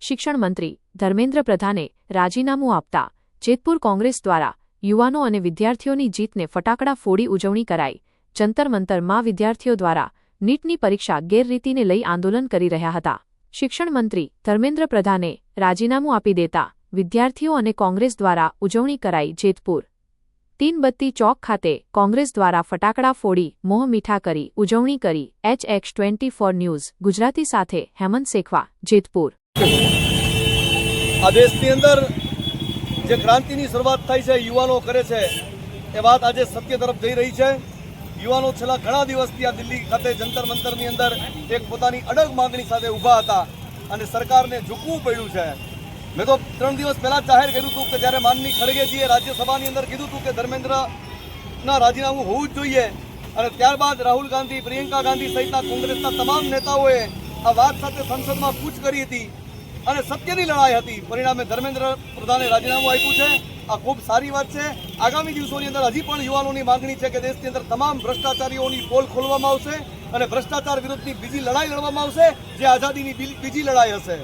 શિક્ષણ મંત્રી ધર્મેન્દ્ર પ્રધાને રાજીનામું આપતા જેતપુર કોંગ્રેસ દ્વારા યુવાનો અને વિદ્યાર્થીઓની જીતને ફટાકડા ફોડી ઉજવણી કરાઈ। જંતર મંતરમાં વિદ્યાર્થીઓ દ્વારા નીટની પરીક્ષા ગેરરીતિને લઈ આંદોલન કરી રહ્યા હતા। શિક્ષણ મંત્રી ધર્મેન્દ્ર પ્રધાને રાજીનામું આપી દેતા વિદ્યાર્થીઓ અને કોંગ્રેસ દ્વારા ઉજવણી કરાઈ। જેતપુર તીનબત્તી ચોક ખાતે કોંગ્રેસ દ્વારા ફટાકડા ફોડી મોહ મીઠા કરી ઉજવણી કરી। HX24 ન્યૂઝ ગુજરાતી સાથે હેમંત શેખવા, જેતપુર। આ દેશની અંદર જે ક્રાંતિની શરૂઆત થઈ છે યુવાનો કરે છે એ વાત આજે સત્ય તરફ જઈ રહી છે। યુવાનો છેલ્લા ઘણા દિવસથી આ દિલ્હી ખાતે જંતર મંતરની અંદર એક પોતાની અડગ માંગણી સાથે ઊભા હતા અને સરકારને ઝૂકવું પડ્યું છે। મેં તો 3 દિવસ પહેલા જાહેર કર્યું હતું કે જ્યારે માનની ખડગેજીએ રાજ્યસભાની અંદર કીધું હતું કે ધર્મેન્દ્રના રાજીનામું હોવું જ જોઈએ અને ત્યારબાદ રાહુલ ગાંધી, પ્રિયંકા ગાંધી સહિતના કોંગ્રેસના તમામ નેતાઓએ આ વાત સાથે સંસદમાં કૂચ કરી હતી અને સત્યની લડાઈ હતી। પરિણામે ધર્મેન્દ્ર પ્રધાને રાજીનામું આપ્યું છે। આ ખૂબ સારી વાત છે। આગામી દિવસોની અંદર હજી પણ યુવાનોની માંગણી છે કે દેશની અંદર તમામ ભ્રષ્ટાચારીઓની પોલ ખોલવામાં આવશે અને ભ્રષ્ટાચાર વિરુદ્ધની બીજી લડાઈ લડવામાં આવશે, જે આઝાદીની બીજી લડાઈ હશે।